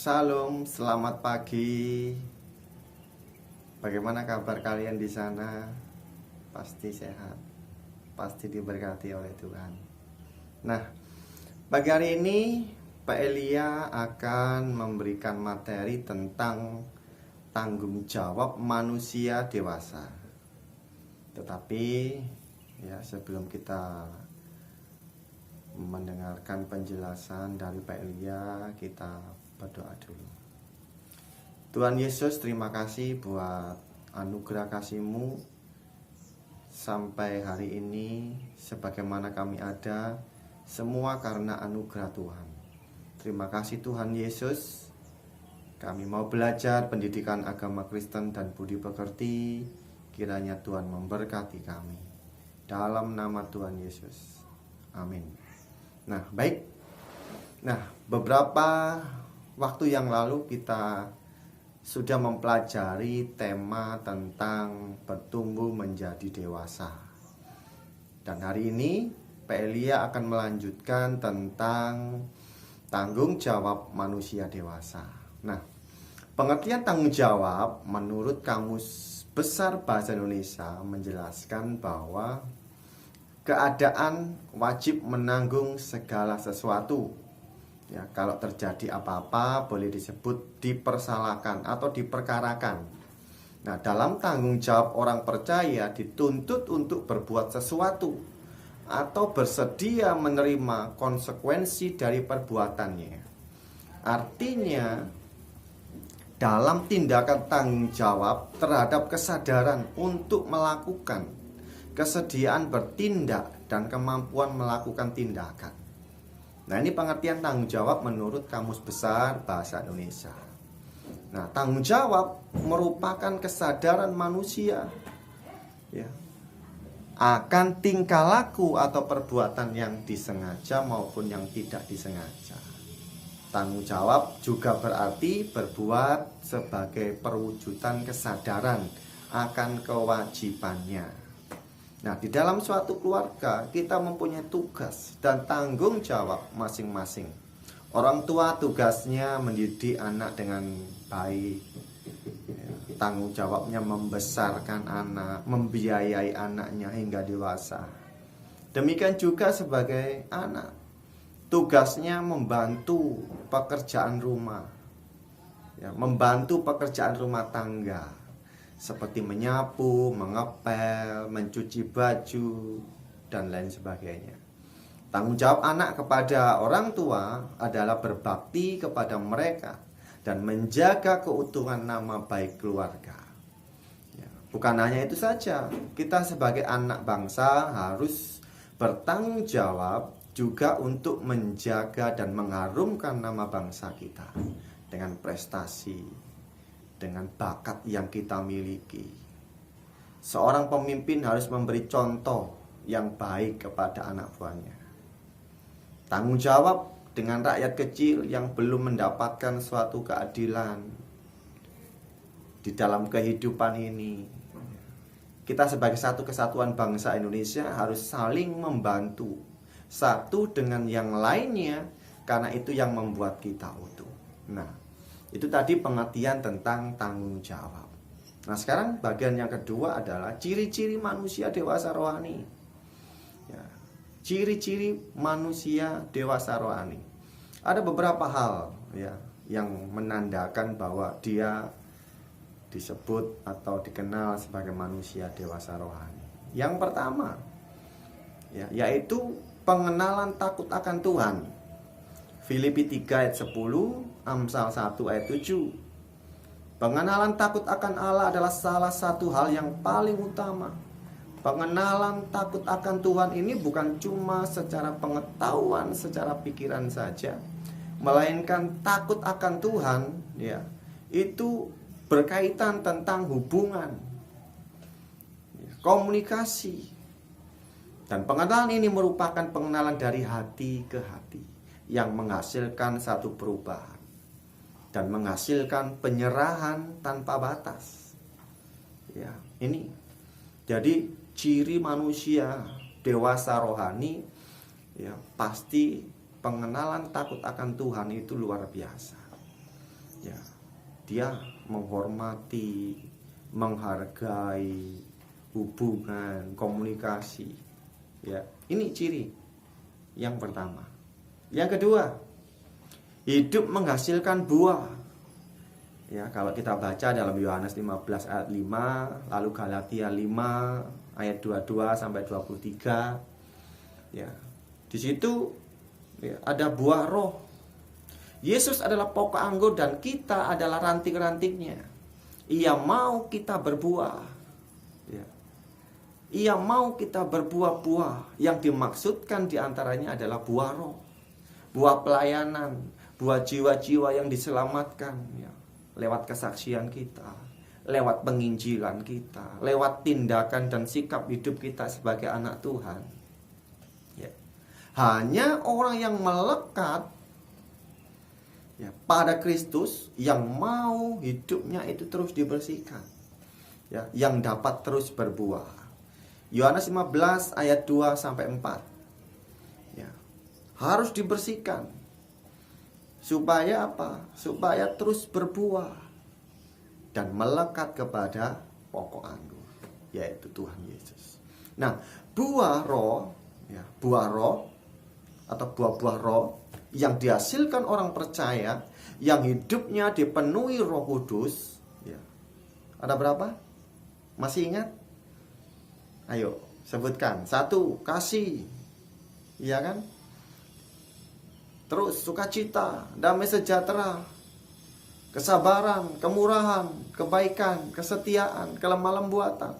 Shalom, selamat pagi. Bagaimana kabar kalian di sana? Pasti sehat, pasti diberkati oleh Tuhan. Nah, pagi hari ini Pak Elia akan memberikan materi tentang tanggung jawab manusia dewasa. Tetapi sebelum kita mendengarkan penjelasan dari Pak Elia, kita berdoa dulu. Tuhan Yesus, terima kasih buat anugerah kasih-Mu sampai hari ini. Sebagaimana kami ada, semua karena anugerah Tuhan. Terima kasih Tuhan Yesus. Kami mau belajar pendidikan agama Kristen dan budi pekerti. Kiranya Tuhan memberkati kami. Dalam nama Tuhan Yesus. Amin. Nah, baik. Nah, beberapa waktu yang lalu kita sudah mempelajari tema tentang bertumbuh menjadi dewasa. Dan hari ini Pak Elia akan melanjutkan tentang tanggung jawab manusia dewasa. Nah, pengertian tanggung jawab menurut Kamus Besar Bahasa Indonesia menjelaskan bahwa keadaan wajib menanggung segala sesuatu. Ya, kalau terjadi apa-apa boleh disebut dipersalahkan atau diperkarakan. Nah, dalam tanggung jawab orang percaya dituntut untuk berbuat sesuatu atau bersedia menerima konsekuensi dari perbuatannya. Artinya, dalam tindakan tanggung jawab terhadap kesadaran untuk melakukan, kesediaan bertindak, dan kemampuan melakukan tindakan. Nah, ini pengertian tanggung jawab menurut Kamus Besar Bahasa Indonesia. Nah, tanggung jawab merupakan kesadaran manusia akan tingkah laku atau perbuatan yang disengaja maupun yang tidak disengaja. Tanggung jawab juga berarti berbuat sebagai perwujudan kesadaran akan kewajibannya. Nah, di dalam suatu keluarga kita mempunyai tugas dan tanggung jawab masing-masing. Orang tua tugasnya mendidik anak dengan baik. Tanggung jawabnya membesarkan anak, membiayai anaknya hingga dewasa. Demikian juga sebagai anak, tugasnya membantu pekerjaan rumah, membantu pekerjaan rumah tangga, seperti menyapu, mengepel, mencuci baju, dan lain sebagainya. Tanggung jawab anak kepada orang tua adalah berbakti kepada mereka dan menjaga keutuhan nama baik keluarga. Bukan hanya itu saja, kita sebagai anak bangsa harus bertanggung jawab juga untuk menjaga dan mengharumkan nama bangsa kita dengan prestasi, dengan bakat yang kita miliki. Seorang pemimpin harus memberi contoh yang baik kepada anak buahnya. Tanggung jawab dengan rakyat kecil yang belum mendapatkan suatu keadilan di dalam kehidupan ini. Kita sebagai satu kesatuan bangsa Indonesia harus saling membantu satu dengan yang lainnya, karena itu yang membuat kita utuh. Nah, itu tadi pengertian tentang tanggung jawab. Nah, sekarang bagian yang kedua adalah ciri-ciri manusia dewasa rohani. Ciri-ciri manusia dewasa rohani. Ada beberapa hal yang menandakan bahwa dia disebut atau dikenal sebagai manusia dewasa rohani. Yang pertama, yaitu pengenalan takut akan Tuhan. Filipi 3 ayat 10, Amsal 1 ayat 7. Pengenalan takut akan Allah adalah salah satu hal yang paling utama. Pengenalan takut akan Tuhan ini bukan cuma secara pengetahuan, secara pikiran saja, melainkan takut akan Tuhan itu berkaitan tentang hubungan, komunikasi. Dan pengenalan ini merupakan pengenalan dari hati ke hati yang menghasilkan satu perubahan dan menghasilkan penyerahan tanpa batas. Ini jadi ciri manusia dewasa rohani. Pasti pengenalan takut akan Tuhan itu luar biasa. Ya, dia menghormati, menghargai hubungan, komunikasi. Ya, ini ciri yang pertama. Yang kedua, hidup menghasilkan buah. Ya, kalau kita baca dalam Yohanes 15 ayat 5, lalu Galatia 5 ayat 22 sampai 23. Ya, di situ ya, ada buah roh. Yesus adalah pokok anggur dan kita adalah ranting-rantingnya. Ia mau kita berbuah. Ya. Ia mau kita berbuah-buah. Yang dimaksudkan diantaranya adalah buah roh, buah pelayanan, buah jiwa-jiwa yang diselamatkan ya, lewat kesaksian kita, lewat penginjilan kita, lewat tindakan dan sikap hidup kita sebagai anak Tuhan ya. Hanya orang yang melekat ya, pada Kristus, yang mau hidupnya itu terus dibersihkan ya, yang dapat terus berbuah. Yohanes 15 ayat 2 sampai 4 ya, harus dibersihkan. Supaya apa? Supaya terus berbuah dan melekat kepada pokok anggur, yaitu Tuhan Yesus. Nah, buah roh ya, buah roh atau buah-buah roh yang dihasilkan orang percaya yang hidupnya dipenuhi Roh Kudus ya. Ada berapa? Masih ingat? Ayo sebutkan. 1, kasih, iya kan? Terus sukacita, damai sejahtera, kesabaran, kemurahan, kebaikan, kesetiaan, kelemah lembutan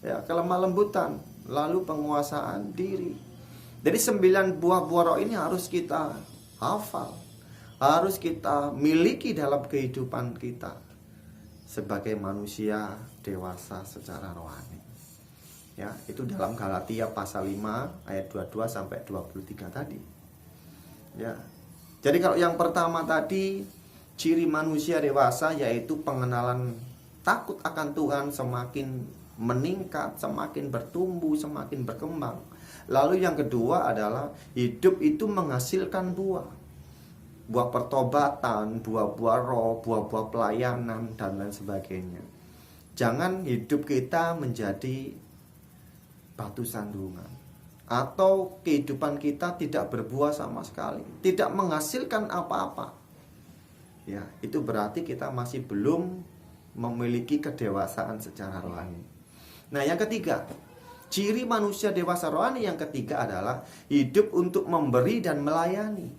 ya, kelemah lembutan, lalu penguasaan diri. Jadi 9 buah-buah roh ini harus kita hafal, harus kita miliki dalam kehidupan kita sebagai manusia dewasa secara rohani. Ya, itu dalam Galatia pasal 5 ayat 22 sampai 23 tadi. Ya. Jadi kalau yang pertama tadi, ciri manusia dewasa yaitu pengenalan takut akan Tuhan semakin meningkat, semakin bertumbuh, semakin berkembang. Lalu yang kedua adalah hidup itu menghasilkan buah. Buah pertobatan, buah-buah roh, buah-buah pelayanan dan lain sebagainya. Jangan hidup kita menjadi batu sandungan, atau kehidupan kita tidak berbuah sama sekali, tidak menghasilkan apa-apa. Ya, itu berarti kita masih belum memiliki kedewasaan secara rohani. Nah, yang ketiga, ciri manusia dewasa rohani yang ketiga adalah hidup untuk memberi dan melayani.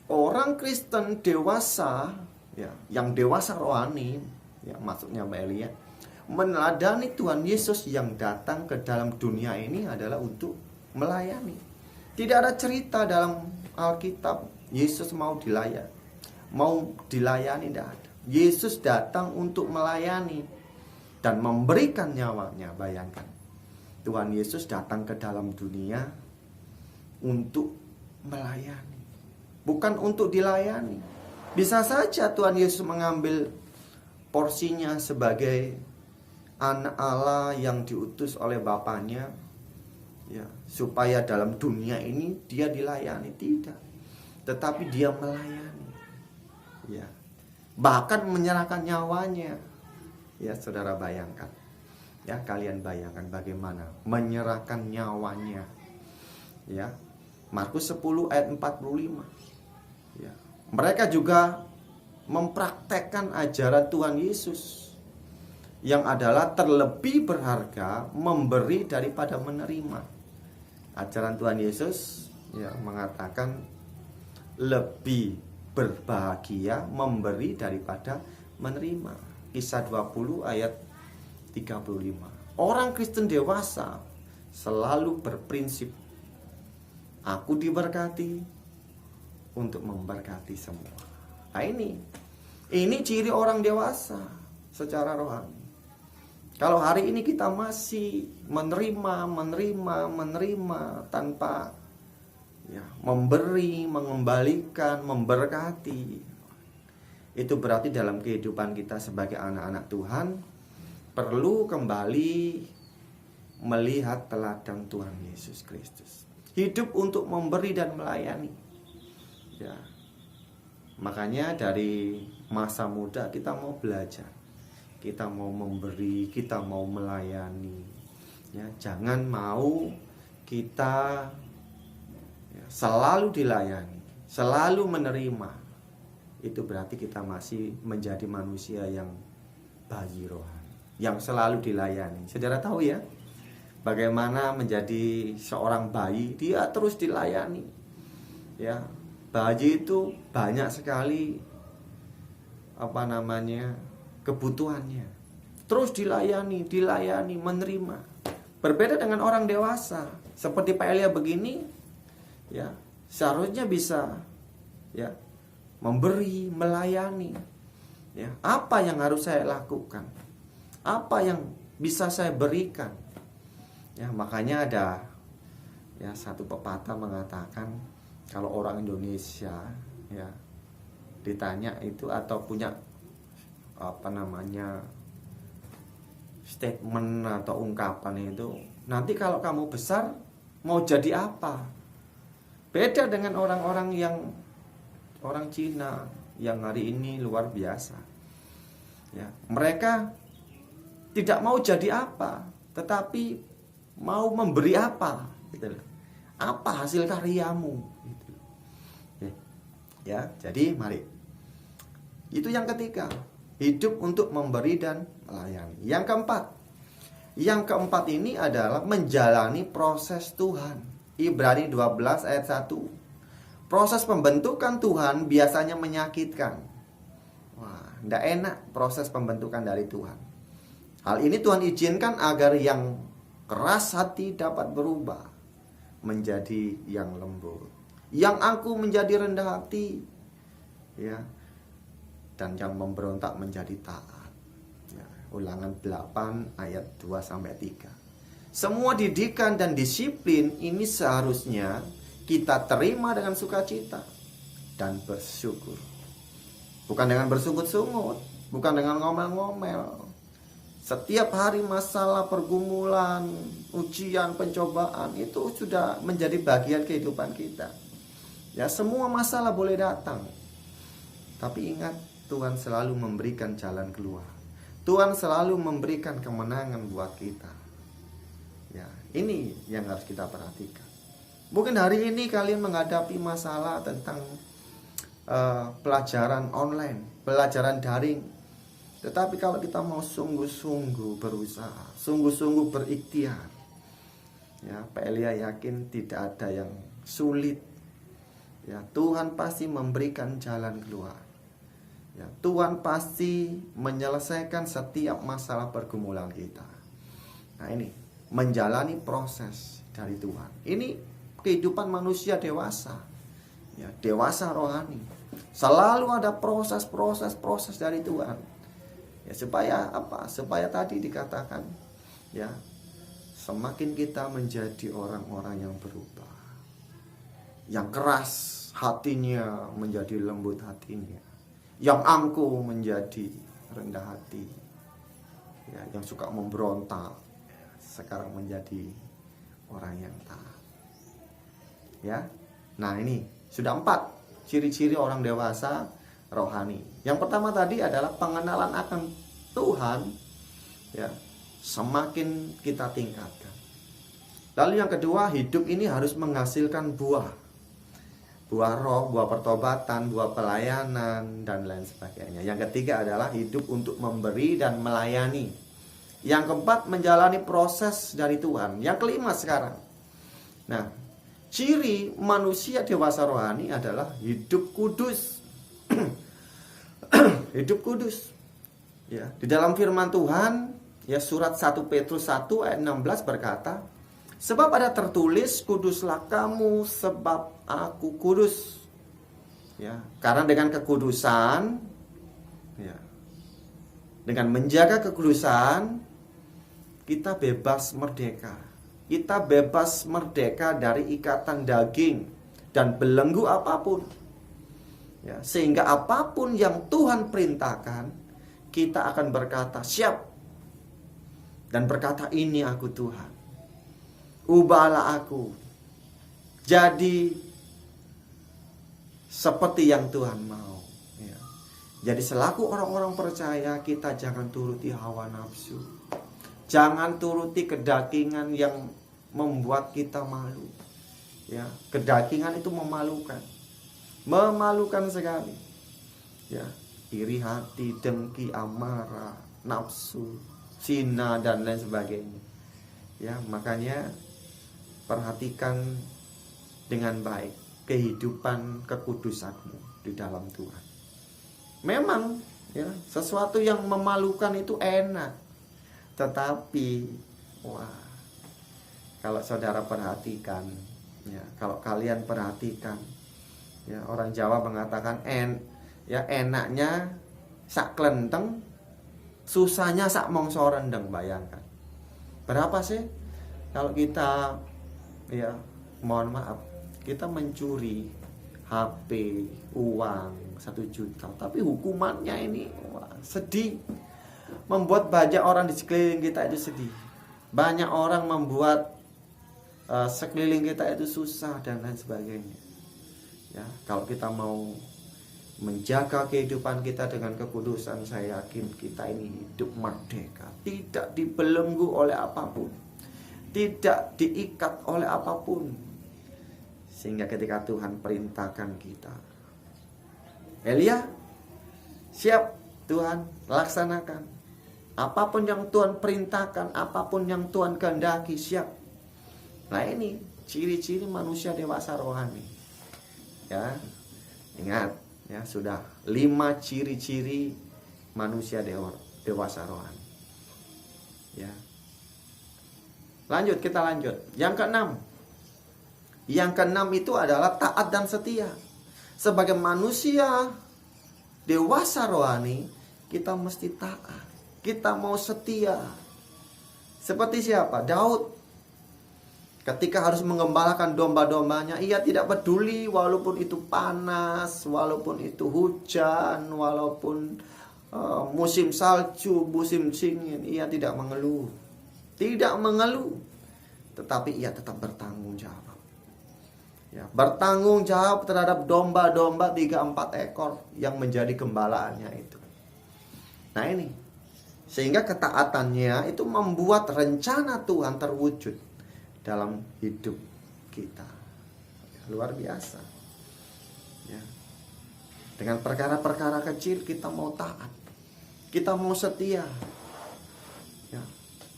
Orang Kristen dewasa, ya, yang dewasa rohani, ya, maksudnya Mbak Elia, meneladani Tuhan Yesus yang datang ke dalam dunia ini adalah untuk melayani. Tidak ada cerita dalam Alkitab Yesus mau dilayani, tidak ada. Yesus datang untuk melayani dan memberikan nyawanya. Bayangkan, Tuhan Yesus datang ke dalam dunia untuk melayani, bukan untuk dilayani. Bisa saja Tuhan Yesus mengambil porsinya sebagai anak Allah yang diutus oleh Bapaknya ya, supaya dalam dunia ini dia dilayani, tidak, tetapi dia melayani ya, bahkan menyerahkan nyawanya ya. Saudara bayangkan ya, kalian bayangkan bagaimana menyerahkan nyawanya ya. Markus 10 ayat 45 ya. Mereka juga mempraktekkan ajaran Tuhan Yesus yang adalah terlebih berharga memberi daripada menerima. Ajaran Tuhan Yesus ya, mengatakan lebih berbahagia memberi daripada menerima. Kisah 20 ayat 35. Orang Kristen dewasa selalu berprinsip, aku diberkati untuk memberkati semua. Nah, ini ciri orang dewasa secara rohani. Kalau hari ini kita masih menerima tanpa ya, memberi, mengembalikan, memberkati, itu berarti dalam kehidupan kita sebagai anak-anak Tuhan perlu kembali melihat teladan Tuhan Yesus Kristus. Hidup untuk memberi dan melayani. Ya. Makanya dari masa muda kita mau belajar, kita mau memberi, kita mau melayani. Ya, jangan mau kita selalu dilayani, selalu menerima. Itu berarti kita masih menjadi manusia yang bayi rohani, yang selalu dilayani. Saudara tahu ya, bagaimana menjadi seorang bayi, dia terus dilayani. Ya, bayi itu banyak sekali kebutuhannya. Terus dilayani, menerima. Berbeda dengan orang dewasa, seperti Pak Elia begini, ya, seharusnya bisa ya memberi, melayani. Ya, apa yang harus saya lakukan? Apa yang bisa saya berikan? Ya, makanya ada ya satu pepatah mengatakan kalau orang Indonesia ya ditanya itu atau punya statement atau ungkapan itu, nanti kalau kamu besar mau jadi apa? Beda dengan orang-orang orang Cina yang hari ini luar biasa. Ya, mereka tidak mau jadi apa, tetapi mau memberi apa, gitu loh. Apa hasil karyamu? Gitu. Ya, jadi mari. Itu yang ketiga, hidup untuk memberi dan melayani. Yang keempat ini adalah menjalani proses Tuhan. Ibrani 12 ayat 1. Proses pembentukan Tuhan biasanya menyakitkan. Wah, tidak enak proses pembentukan dari Tuhan. Hal ini Tuhan izinkan agar yang keras hati dapat berubah menjadi yang lembut, yang angkuh menjadi rendah hati, ya, dan yang memberontak menjadi taat. Ya, Ulangan 8 ayat 2-3. Semua didikan dan disiplin ini seharusnya kita terima dengan sukacita dan bersyukur. Bukan dengan bersungut-sungut, bukan dengan ngomel-ngomel. Setiap hari masalah, pergumulan, ujian, pencobaan itu sudah menjadi bagian kehidupan kita. Ya, semua masalah boleh datang. Tapi ingat, Tuhan selalu memberikan jalan keluar. Tuhan selalu memberikan kemenangan buat kita. Ya, ini yang harus kita perhatikan. Mungkin hari ini kalian menghadapi masalah tentang pelajaran online, pelajaran daring. Tetapi kalau kita mau sungguh-sungguh berusaha, sungguh-sungguh berikhtiar, ya, Pak Elia yakin tidak ada yang sulit. Ya, Tuhan pasti memberikan jalan keluar. Ya, Tuhan pasti menyelesaikan setiap masalah pergumulan kita. Nah, ini menjalani proses dari Tuhan. Ini kehidupan manusia dewasa, ya, dewasa rohani. Selalu ada proses dari Tuhan. Ya, supaya apa? Supaya tadi dikatakan, ya, semakin kita menjadi orang-orang yang berubah, yang keras hatinya menjadi lembut hatinya, yang angkuh menjadi rendah hati, ya, yang suka memberontak sekarang menjadi orang yang taat. Ya, nah ini sudah 4 ciri-ciri orang dewasa rohani. Yang pertama tadi adalah pengenalan akan Tuhan, ya, semakin kita tingkatkan. Lalu yang kedua, hidup ini harus menghasilkan buah roh, buah pertobatan, buah pelayanan, dan lain sebagainya. Yang ketiga adalah hidup untuk memberi dan melayani. Yang keempat, menjalani proses dari Tuhan. Yang kelima sekarang, nah, ciri manusia dewasa rohani adalah hidup kudus. Hidup kudus. Ya, di dalam firman Tuhan, ya, surat 1 Petrus 1 ayat 16 berkata, sebab ada tertulis, kuduslah kamu sebab aku kudus. Ya, karena dengan kekudusan, ya, dengan menjaga kekudusan, kita bebas merdeka. Kita bebas merdeka dari ikatan daging dan belenggu apapun. Ya, sehingga apapun yang Tuhan perintahkan, kita akan berkata siap. Dan berkata, ini aku Tuhan. Ubahlah aku jadi seperti yang Tuhan mau. Jadi selaku orang-orang percaya, kita jangan turuti hawa nafsu. Jangan turuti kedagingan yang membuat kita malu. Ya, kedagingan itu memalukan. Memalukan sekali. Ya, iri hati, dengki, amarah, nafsu, zina dan lain sebagainya. Ya, makanya perhatikan dengan baik kehidupan kekudusanmu di dalam Tuhan. Memang ya, sesuatu yang memalukan itu enak. Tetapi kalau saudara perhatikan, ya, kalau kalian perhatikan, ya, orang Jawa mengatakan enaknya sak klenteng, susahnya sak mongso rendeng. Bayangkan berapa sih kalau kita, ya, mohon maaf, kita mencuri HP, uang 1 juta, tapi hukumannya ini sedih. Membuat banyak orang di sekeliling kita itu sedih. Banyak orang membuat sekeliling kita itu susah dan lain sebagainya. Ya, kalau kita mau menjaga kehidupan kita dengan kekudusan, saya yakin kita ini hidup merdeka, tidak dibelenggu oleh apapun, tidak diikat oleh apapun. Sehingga ketika Tuhan perintahkan kita, Elia, siap Tuhan, laksanakan. Apapun yang Tuhan perintahkan, apapun yang Tuhan kehendaki, siap. Nah, ini ciri-ciri manusia dewasa rohani. Ya, ingat, ya, sudah 5 ciri-ciri manusia dewasa rohani. Ya. Lanjut, kita lanjut. Yang keenam. Yang keenam itu adalah taat dan setia. Sebagai manusia dewasa rohani, kita mesti taat. Kita mau setia. Seperti siapa? Daud. Ketika harus mengembalakan domba-dombanya, ia tidak peduli walaupun itu panas, walaupun itu hujan, walaupun musim salju, musim dingin, ia tidak mengeluh. Tidak mengeluh. Tetapi ia tetap bertanggung jawab. Ya, bertanggung jawab terhadap domba-domba 3-4 ekor yang menjadi gembalaannya itu. Nah, ini sehingga ketaatannya itu membuat rencana Tuhan terwujud dalam hidup kita. Luar biasa. Ya. Dengan perkara-perkara kecil kita mau taat, kita mau setia. Ya.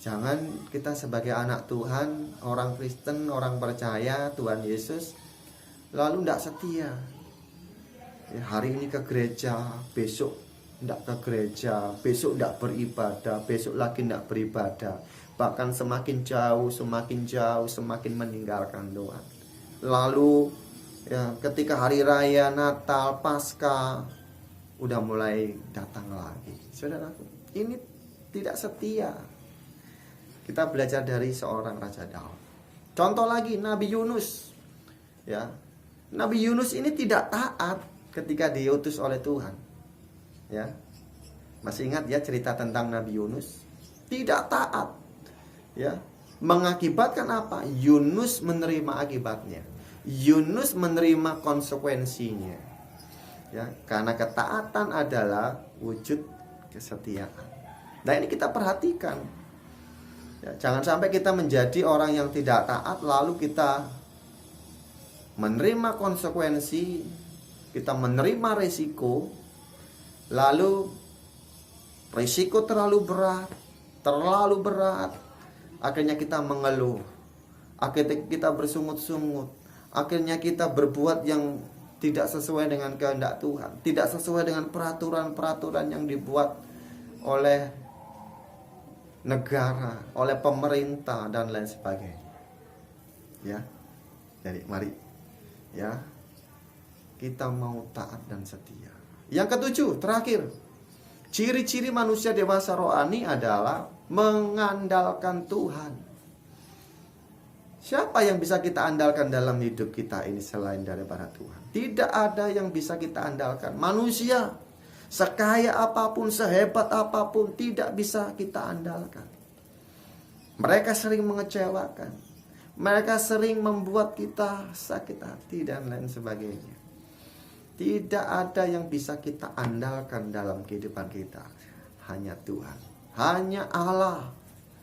Jangan kita sebagai anak Tuhan, orang Kristen, orang percaya Tuhan Yesus, lalu tidak setia. Ya, hari ini ke gereja, besok tidak ke gereja, besok tidak beribadah, besok lagi tidak beribadah. Bahkan semakin jauh, semakin meninggalkan Tuhan. Lalu ya, ketika hari raya, Natal, Paskah, udah mulai datang lagi. Saudaraku, ini tidak setia. Kita belajar dari seorang Raja Daud. Contoh lagi, Nabi Yunus. Ya, Nabi Yunus ini tidak taat ketika diutus oleh Tuhan. Ya, masih ingat ya cerita tentang Nabi Yunus? Tidak taat. Ya, mengakibatkan apa? Yunus menerima akibatnya. Yunus menerima konsekuensinya. Ya, karena ketaatan adalah wujud kesetiaan. Nah, ini kita perhatikan. Ya, jangan sampai kita menjadi orang yang tidak taat lalu kita menerima konsekuensi, kita menerima resiko, lalu risiko terlalu berat, akhirnya kita mengeluh, akhirnya kita bersungut-sungut, akhirnya kita berbuat yang tidak sesuai dengan kehendak Tuhan, tidak sesuai dengan peraturan-peraturan yang dibuat oleh negara, oleh pemerintah dan lain sebagainya. Ya. Jadi mari ya, kita mau taat dan setia. Yang ketujuh, terakhir, ciri-ciri manusia dewasa rohani adalah mengandalkan Tuhan. Siapa yang bisa kita andalkan dalam hidup kita ini selain daripada Tuhan? Tidak ada yang bisa kita andalkan. Manusia sekaya apapun, sehebat apapun, tidak bisa kita andalkan. Mereka sering mengecewakan. Mereka sering membuat kita sakit hati dan lain sebagainya. Tidak ada yang bisa kita andalkan dalam kehidupan kita. Hanya Tuhan. Hanya Allah,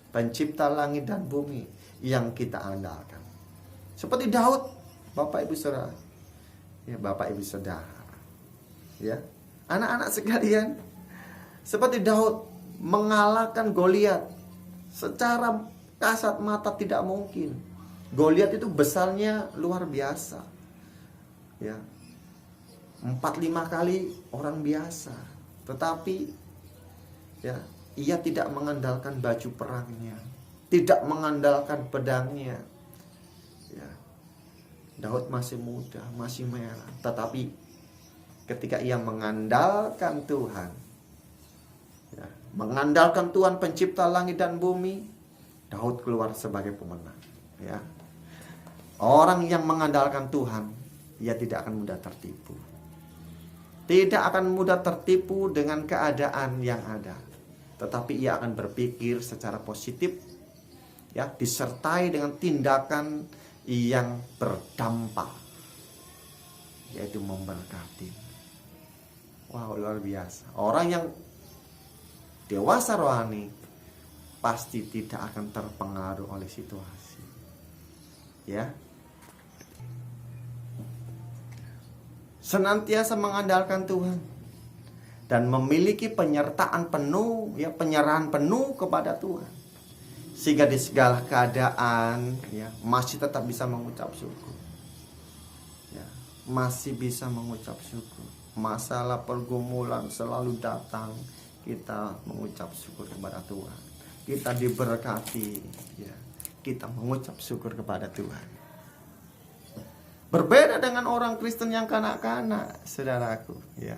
pencipta langit dan bumi, yang kita andalkan. Seperti Daud, Bapak Ibu Saudara. Ya, Bapak Ibu Saudara. Ya, anak-anak sekalian, seperti Daud mengalahkan Goliat secara kasat mata tidak mungkin. Goliat itu besarnya luar biasa. Ya. 4-5 kali orang biasa. Tetapi ya, ia tidak mengandalkan baju perangnya, tidak mengandalkan pedangnya. Ya. Daud masih muda, masih merah, tetapi ketika ia mengandalkan Tuhan, ya, mengandalkan Tuhan pencipta langit dan bumi, Daud keluar sebagai pemenang. Ya. Orang yang mengandalkan Tuhan, ia tidak akan mudah tertipu. Tidak akan mudah tertipu dengan keadaan yang ada. Tetapi ia akan berpikir secara positif, ya, disertai dengan tindakan yang berdampak, yaitu memberkati. Wow, luar biasa. Orang yang dewasa rohani pasti tidak akan terpengaruh oleh situasi. Ya. Senantiasa mengandalkan Tuhan dan memiliki penyertaan penuh, ya, penyerahan penuh kepada Tuhan, sehingga di segala keadaan, ya, masih tetap bisa mengucap syukur. Ya, masih bisa mengucap syukur. Masalah pergumulan selalu datang, kita mengucap syukur kepada Tuhan. Kita diberkati, ya, kita mengucap syukur kepada Tuhan. Berbeda dengan orang Kristen yang kanak-kanak, saudaraku, ya.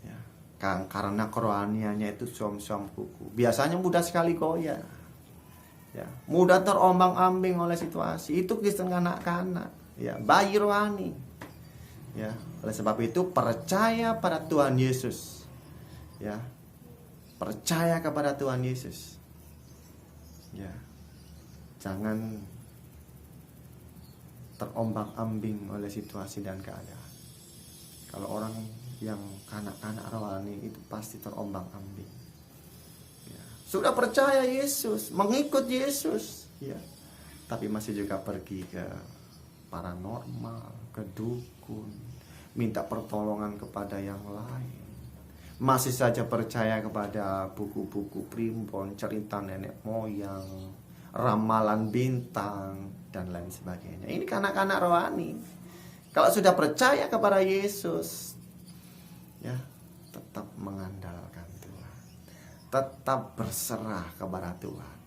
Ya, karena kerohaniannya itu suam-suam kuku. Biasanya mudah sekali goyah. Ya, mudah terombang-ambing oleh situasi. Itu Kristen kanak-kanak, ya, bayi rohani. Ya, oleh sebab itu percaya pada Tuhan Yesus. Ya. Percaya kepada Tuhan Yesus. Ya. Jangan terombang-ambing oleh situasi dan keadaan. Kalau orang yang kanak-kanak rohani itu pasti terombang-ambing. Ya. Sudah percaya Yesus, mengikut Yesus, ya, tapi masih juga pergi ke paranormal, ke dukun, minta pertolongan kepada yang lain. Masih saja percaya kepada buku-buku primbon, cerita nenek moyang, ramalan bintang, dan lain sebagainya. Ini kanak-kanak rohani. Kalau sudah percaya kepada Yesus, ya, tetap mengandalkan Tuhan, tetap berserah kepada Tuhan.